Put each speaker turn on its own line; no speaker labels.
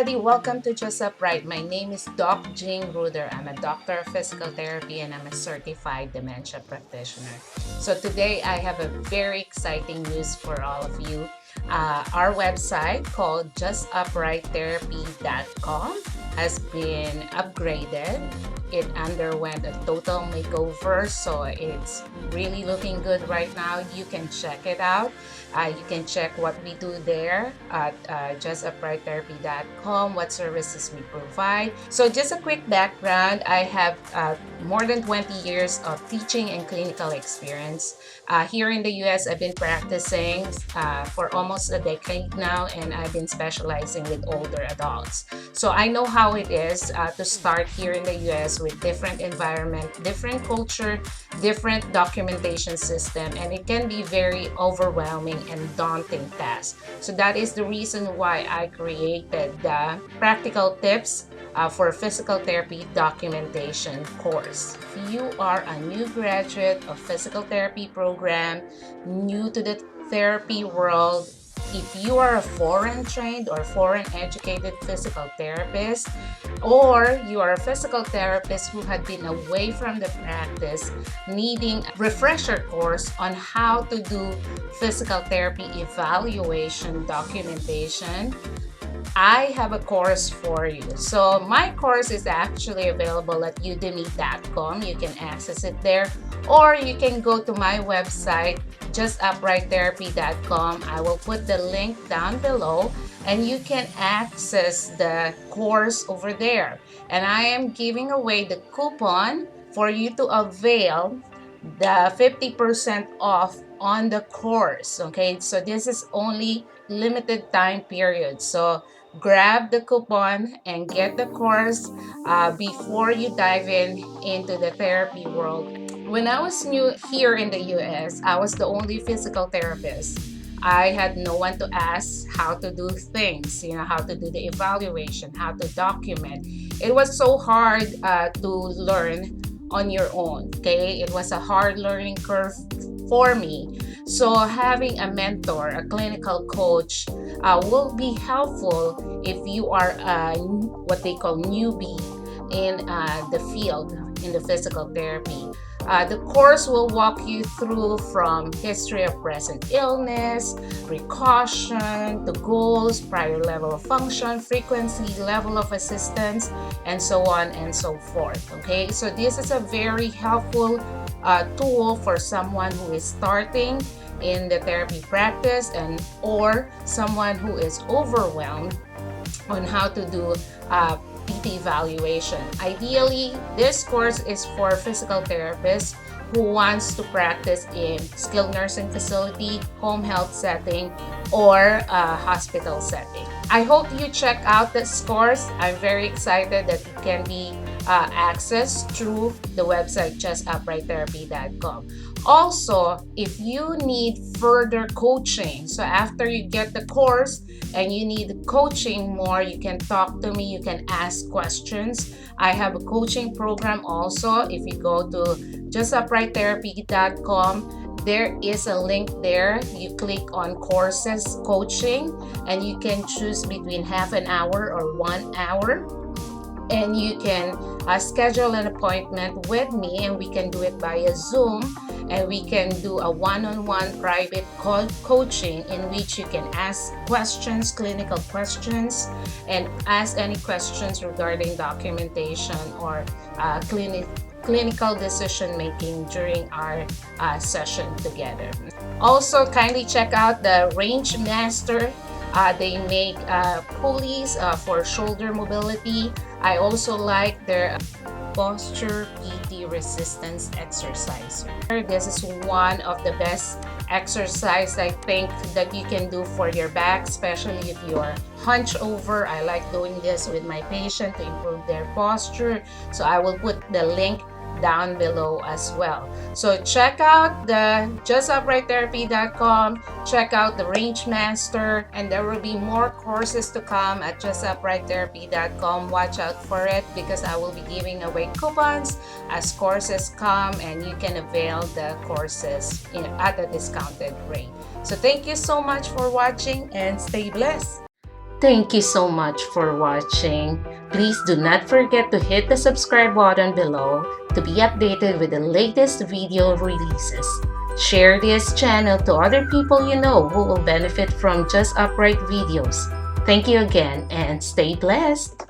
everybody, welcome to Just Upright. My name is Doc Jing Ruder. I'm a doctor of physical therapy and I'm a certified dementia practitioner. So today I have a very exciting news for all of you. Our website called JustUprightTherapy.com has been upgraded. It underwent a total makeover, so it's really looking good right now. You can check it out. You can check what we do there at JustUprightTherapy.com, what services we provide. So just a quick background, I have more than 20 years of teaching and clinical experience. Here in the US, I've been practicing for almost a decade now, and I've been specializing with older adults. So I know how it is to start here in the US with different environment, different culture, different documentation system, and it can be very overwhelming and daunting task. So that is the reason why I created the practical tips for physical therapy documentation course. If you are a new graduate of physical therapy program, new to the therapy world, if you are a foreign trained or foreign educated physical therapist, or you are a physical therapist who had been away from the practice, needing a refresher course on how to do physical therapy evaluation documentation, I have a course for you. So my course is actually available at udemy.com. You can access it there, or you can go to my website, JustUprightTherapy.com. I will put the link down below and you can access the course over there. And I am giving away the coupon for you to avail the 50% off on the course. Okay, so this is only limited time period. So grab the coupon and get the course before you dive into the therapy world. When I was new here in the US, I was the only physical therapist. I had no one to ask how to do things, how to do the evaluation, how to document. It was so hard to learn on your own, okay? It was a hard learning curve for me. So having a mentor, a clinical coach will be helpful if you are what they call newbie in the field, in the physical therapy. The course will walk you through from history of present illness, precaution, to goals, prior level of function, frequency, level of assistance, and so on and so forth. Okay, so this is a very helpful tool for someone who is starting in the therapy practice or someone who is overwhelmed on how to do PT evaluation. Ideally, this course is for physical therapists who wants to practice in skilled nursing facility, home health setting, or hospital setting. I hope you check out this course. I'm very excited that it can be accessed through the website JustUprightTherapy.com. Also, if you need further coaching, so after you get the course and you need coaching more, you can talk to me, you can ask questions. I have a coaching program also. If you go to JustUprightTherapy.com, there is a link there. You click on courses coaching and you can choose between half an hour or 1 hour. And you can schedule an appointment with me and we can do it via Zoom, and we can do a one-on-one private coaching in which you can ask questions, clinical questions, and ask any questions regarding documentation or clinical decision making during our session together. Also, kindly check out the Rangemaster. They make pulleys for shoulder mobility. I also like their posture PT resistance exercise. This is one of the best exercise I think that you can do for your back, especially if you are hunched over. I like doing this with my patient to improve their posture. So I will put the link down below as well. So check out the JustUprightTherapy.com, check out the Rangemaster, and there will be more courses to come at JustUprightTherapy.com. Watch out for it because I will be giving away coupons as courses come, and you can avail the courses at a discounted rate. So thank you so much for watching and stay blessed. Thank you so much for watching. Please do not forget to hit the subscribe button below to be updated with the latest video releases. Share this channel to other people you know who will benefit from just upright videos. Thank you again and stay blessed.